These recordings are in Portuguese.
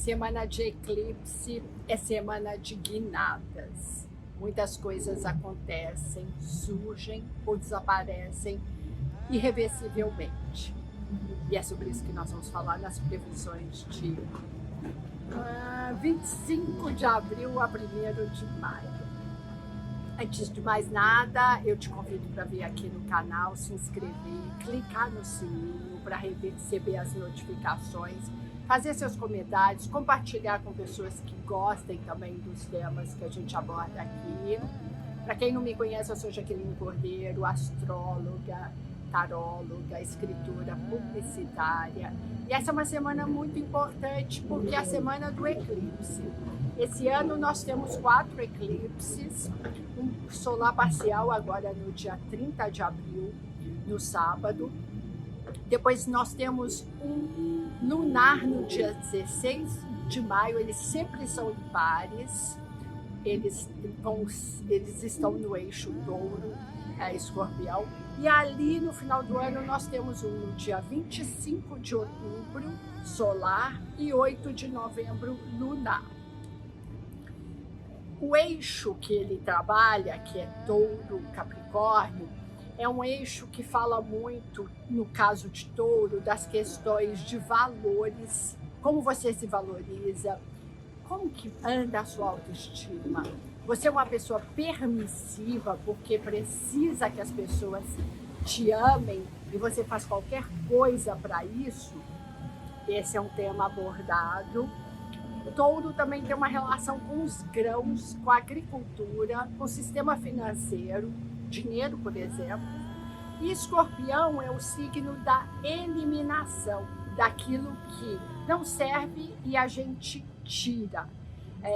Semana de eclipse é semana de guinadas. Muitas coisas acontecem, surgem ou desaparecem irreversivelmente. E é sobre isso que nós vamos falar nas previsões de 25 de abril a 1º de maio. Antes de mais nada, eu te convido para vir aqui no canal, se inscrever, clicar no sininho para receber as notificações, fazer seus comentários, compartilhar com pessoas que gostem também dos temas que a gente aborda aqui. Para quem não me conhece, eu sou Jaqueline Cordeiro, astróloga, taróloga, escritora publicitária. E essa é uma semana muito importante porque é a semana do eclipse. Esse ano nós temos 4 eclipses, um solar parcial agora no dia 30 de abril, no sábado. Depois nós temos um lunar no dia 16 de maio, eles sempre são impares, eles estão no eixo touro, escorpião. E ali no final do ano nós temos um no dia 25 de outubro, solar, e 8 de novembro, lunar. O eixo que ele trabalha, que é touro, capricórnio, é um eixo que fala muito, no caso de touro, das questões de valores, como você se valoriza, como que anda a sua autoestima. Você é uma pessoa permissiva porque precisa que as pessoas te amem e você faz qualquer coisa para isso. Esse é um tema abordado. O touro também tem uma relação com os grãos, com a agricultura, com o sistema financeiro, dinheiro, por exemplo. E escorpião é o signo da eliminação, daquilo que não serve e a gente tira.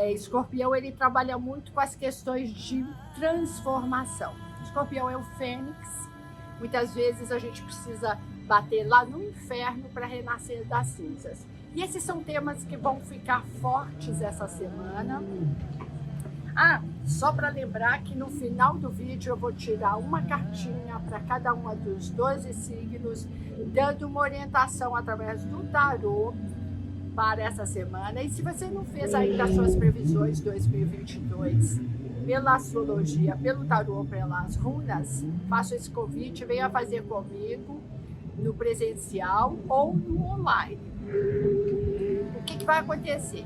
Escorpião ele trabalha muito com as questões de transformação. Escorpião é o fênix. Muitas vezes a gente precisa bater lá no inferno para renascer das cinzas. E esses são temas que vão ficar fortes essa semana. Só para lembrar que no final do vídeo eu vou tirar uma cartinha para cada uma dos 12 signos, dando uma orientação através do tarô para essa semana. E se você não fez ainda as suas previsões 2022 pela astrologia, pelo tarô, pelas runas, faço esse convite, venha fazer comigo no presencial ou no online. O que vai acontecer?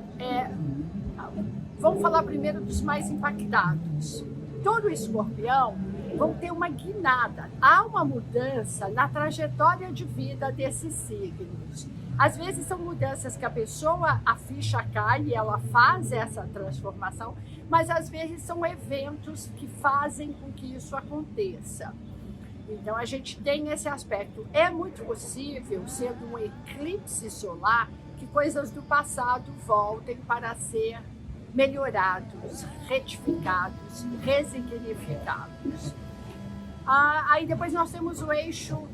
Vamos falar primeiro dos mais impactados. Todo escorpião vão ter uma guinada. Há uma mudança na trajetória de vida desses signos. Às vezes são mudanças que a pessoa, a ficha cai e ela faz essa transformação, mas às vezes são eventos que fazem com que isso aconteça. Então a gente tem esse aspecto. É muito possível, sendo um eclipse solar, que coisas do passado voltem para ser melhorados, retificados, resignificados. Aí depois nós temos o eixo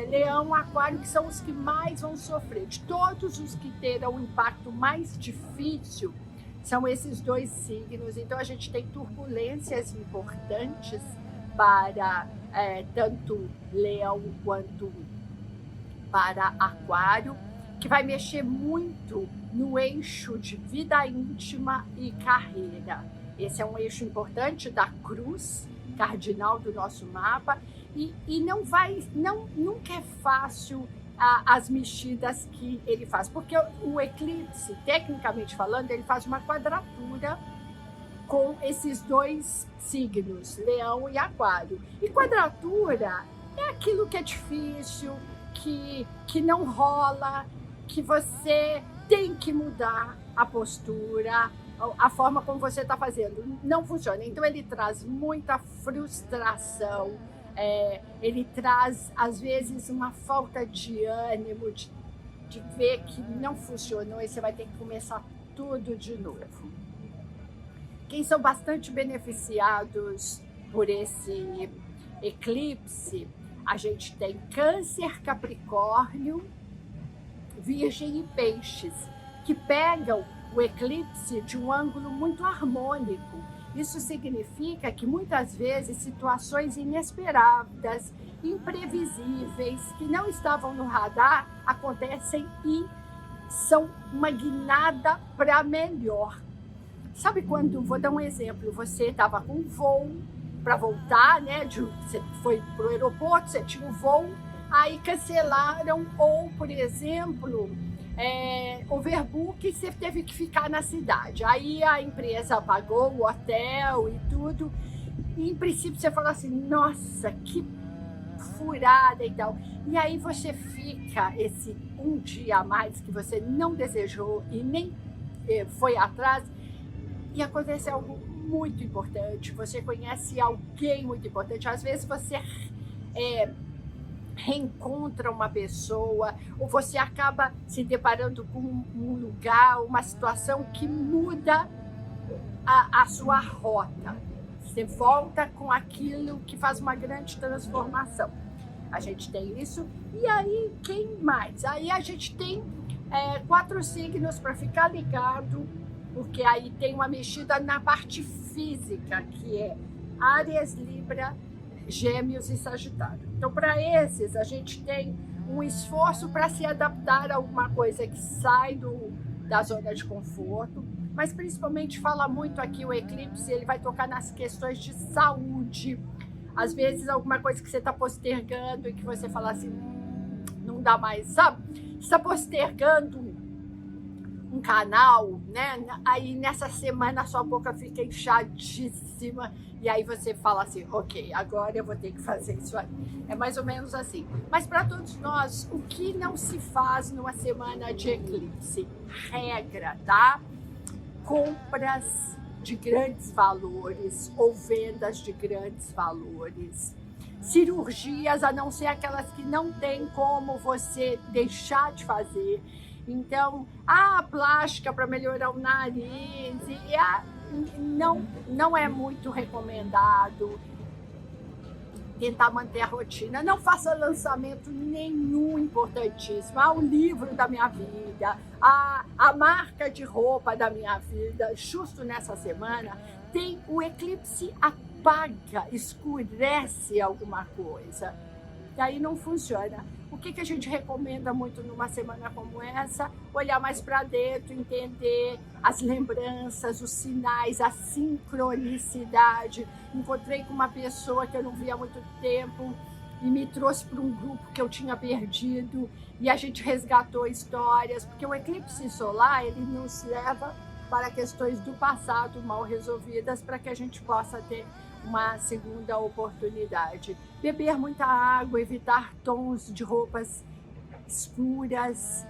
Leão, Aquário, que são os que mais vão sofrer. De todos os que terão o impacto mais difícil, são esses 2 signos. Então a gente tem turbulências importantes para tanto Leão quanto para Aquário, que vai mexer muito no eixo de vida íntima e carreira. Esse é um eixo importante da cruz cardinal do nosso mapa e nunca é fácil as mexidas que ele faz, porque o eclipse, tecnicamente falando, ele faz uma quadratura com esses 2 signos, Leão e Aquário. E quadratura é aquilo que é difícil, que não rola, que você tem que mudar a postura, a forma como você está fazendo. Não funciona. Então ele traz muita frustração, ele traz, às vezes, uma falta de ânimo, de ver que não funcionou e você vai ter que começar tudo de novo. Quem são bastante beneficiados por esse eclipse, a gente tem Câncer, Capricórnio, Virgem e Peixes, que pegam o eclipse de um ângulo muito harmônico. Isso significa que muitas vezes situações inesperadas, imprevisíveis, que não estavam no radar, acontecem e são uma guinada para melhor. Sabe quando, vou dar um exemplo, você estava com um voo para voltar, né? Você foi para o aeroporto, você tinha um voo, aí cancelaram, ou, por exemplo, overbook e você teve que ficar na cidade. Aí a empresa pagou o hotel e tudo, e em princípio você falou assim, nossa, que furada e tal. E aí você fica esse um dia a mais que você não desejou e nem foi atrás, e acontece algo muito importante, você conhece alguém muito importante, às vezes você reencontra uma pessoa, ou você acaba se deparando com um lugar, uma situação que muda a sua rota. Você volta com aquilo que faz uma grande transformação. A gente tem isso. E aí, quem mais? Aí a gente tem 4 signos para ficar ligado, porque aí tem uma mexida na parte física, que é Áries, Libra, Gêmeos e Sagitário. Então, para esses, a gente tem um esforço para se adaptar a alguma coisa que sai da zona de conforto, mas principalmente fala muito aqui o eclipse, ele vai tocar nas questões de saúde. Às vezes, alguma coisa que você está postergando e que você fala assim, não dá mais, sabe? Você está postergando um canal, né? Aí nessa semana a sua boca fica inchadíssima e aí você fala assim, ok, agora eu vou ter que fazer isso aí. É mais ou menos assim. Mas para todos nós, o que não se faz numa semana de eclipse? Regra, tá? Compras de grandes valores ou vendas de grandes valores. Cirurgias, a não ser aquelas que não tem como você deixar de fazer. Então, a plástica para melhorar o nariz, não é muito recomendado. Tentar manter a rotina, não faça lançamento nenhum importantíssimo. O livro da minha vida, a marca de roupa da minha vida, justo nessa semana, tem o eclipse apaga, escurece alguma coisa. E aí não funciona. O que a gente recomenda muito numa semana como essa? Olhar mais para dentro, entender as lembranças, os sinais, a sincronicidade. Encontrei com uma pessoa que eu não via há muito tempo e me trouxe para um grupo que eu tinha perdido e a gente resgatou histórias, porque o eclipse solar, ele nos leva para questões do passado mal resolvidas para que a gente possa ter uma segunda oportunidade. Beber muita água, evitar tons de roupas escuras,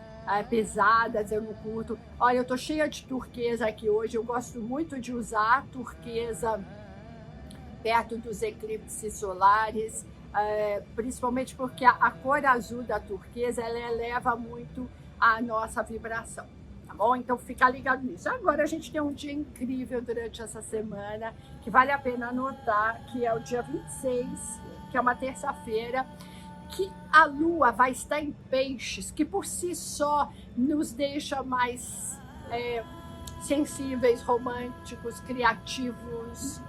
pesadas, eu não curto. Olha, eu tô cheia de turquesa aqui hoje, eu gosto muito de usar turquesa perto dos eclipses solares, principalmente porque a cor azul da turquesa, ela eleva muito a nossa vibração. Tá bom? Então fica ligado nisso. Agora a gente tem um dia incrível durante essa semana, que vale a pena anotar, que é o dia 26, que é uma terça-feira, que a Lua vai estar em Peixes, que por si só nos deixa mais sensíveis, românticos, criativos,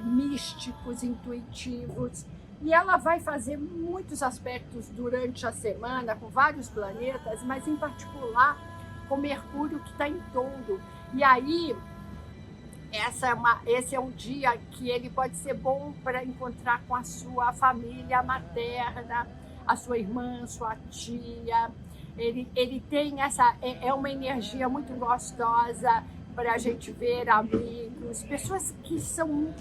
místicos, intuitivos. E ela vai fazer muitos aspectos durante a semana com vários planetas, mas em particular com Mercúrio, que está em Touro. E aí, esse é um dia que ele pode ser bom para encontrar com a sua família materna, a sua irmã, sua tia. Ele tem é uma energia muito gostosa para a gente ver amigos, pessoas que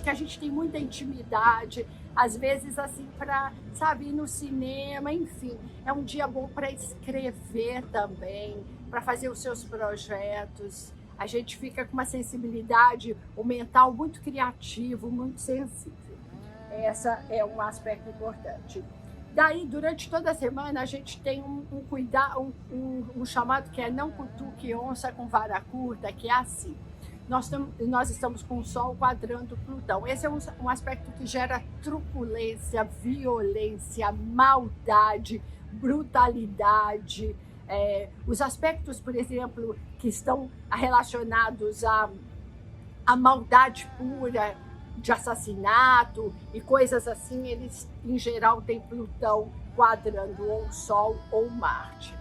a gente tem muita intimidade, às vezes assim para, sabe, ir no cinema, enfim. É um dia bom para escrever também, para fazer os seus projetos. A gente fica com uma sensibilidade, o mental muito criativo, muito sensível. Essa é um aspecto importante. Daí, durante toda a semana, a gente tem um chamado que é não cutuque onça com vara curta, que é assim. Nós estamos com o Sol quadrando Plutão. Esse é um aspecto que gera truculência, violência, maldade, brutalidade. Os aspectos, por exemplo, que estão relacionados à maldade pura, de assassinato e coisas assim, eles em geral têm Plutão quadrando ou Sol ou Marte.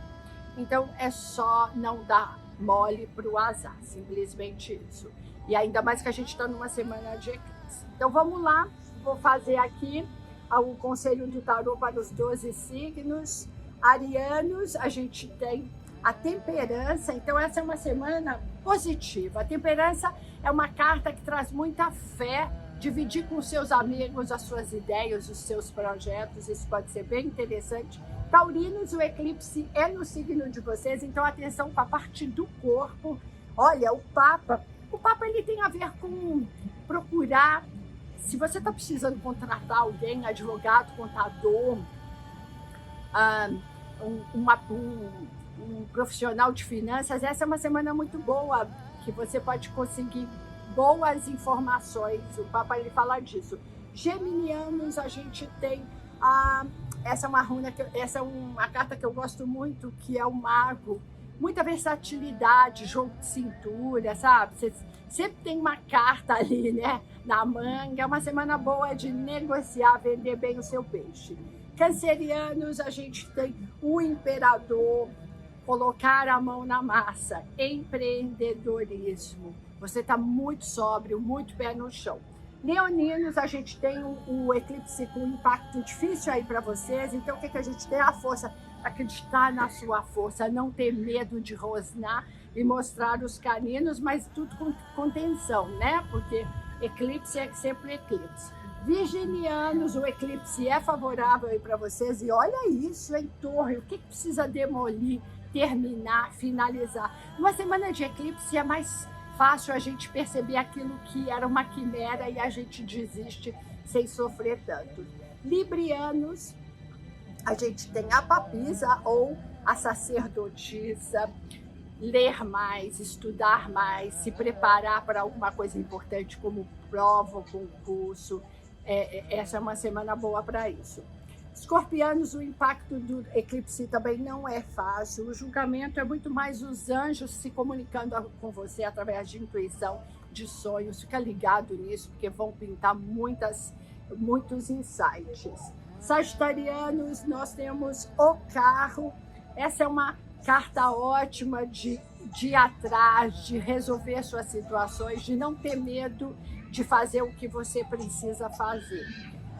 Então é só não dar mole para o azar, simplesmente isso. E ainda mais que a gente está numa semana de eclipse. Então vamos lá, vou fazer aqui o conselho do tarô para os 12 signos. Arianos, a gente tem a temperança, então essa é uma semana positiva. A temperança é uma carta que traz muita fé, dividir com seus amigos as suas ideias, os seus projetos, isso pode ser bem interessante. Taurinos, o eclipse é no signo de vocês, então atenção com a parte do corpo. Olha, o Papa ele tem a ver com procurar, se você está precisando contratar alguém, advogado, contador, um profissional de finanças, essa é uma semana muito boa, que você pode conseguir boas informações. O Papa ele fala disso. Geminianos, a gente tem essa é uma carta que eu gosto muito, que é o Mago. Muita versatilidade, jogo de cintura, sabe? Você sempre tem uma carta ali, né, na manga. É uma semana boa de negociar, vender bem o seu peixe. Cancerianos, a gente tem o Imperador, colocar a mão na massa, empreendedorismo. Você está muito sóbrio, muito pé no chão. Leoninos, a gente tem o eclipse com impacto difícil aí para vocês. Então, o que a gente tem? A força, acreditar na sua força, não ter medo de rosnar e mostrar os caninos, mas tudo com contenção, né? Porque eclipse é sempre eclipse. Virginianos, o eclipse é favorável aí para vocês. E olha isso, hein, Torre? O que precisa demolir, terminar, finalizar? Uma semana de eclipse é mais fácil a gente perceber aquilo que era uma quimera e a gente desiste sem sofrer tanto. Librianos, a gente tem a papisa ou a sacerdotisa. Ler mais, estudar mais, se preparar para alguma coisa importante como prova ou concurso. Essa é uma semana boa para isso. Escorpianos, o impacto do eclipse também não é fácil. O julgamento é muito mais os anjos se comunicando com você através de intuição, de sonhos. Fica ligado nisso, porque vão pintar muitos insights. Sagitarianos, nós temos o carro. Essa é uma carta ótima de ir atrás, de resolver suas situações, de não ter medo de fazer o que você precisa fazer.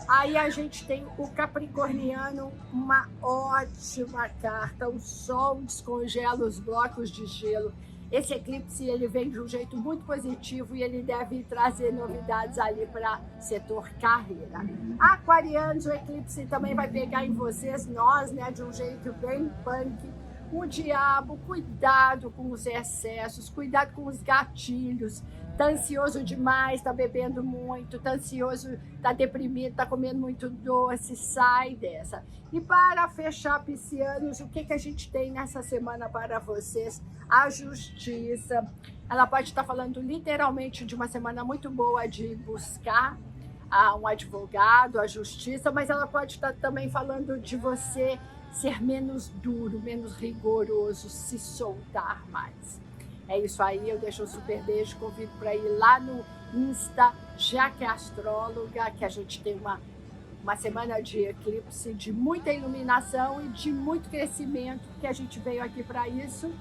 Aí a gente tem o Capricorniano, uma ótima carta. O Sol descongela os blocos de gelo. Esse eclipse ele vem de um jeito muito positivo e ele deve trazer novidades ali para setor carreira. Aquarianos, o eclipse também vai pegar em vocês, nós, né, de um jeito bem punk. O diabo, cuidado com os excessos, cuidado com os gatilhos. Tá ansioso demais, tá bebendo muito, tá ansioso, tá deprimido, tá comendo muito doce, sai dessa. E para fechar, piscianos, o que a gente tem nessa semana para vocês? A justiça. Ela pode estar falando literalmente de uma semana muito boa de buscar um advogado, a justiça, mas ela pode estar também falando de você ser menos duro, menos rigoroso, se soltar mais. É isso aí, eu deixo um super beijo, convido para ir lá no Insta, Jaque Astróloga, que a gente tem uma semana de eclipse, de muita iluminação e de muito crescimento, que a gente veio aqui para isso.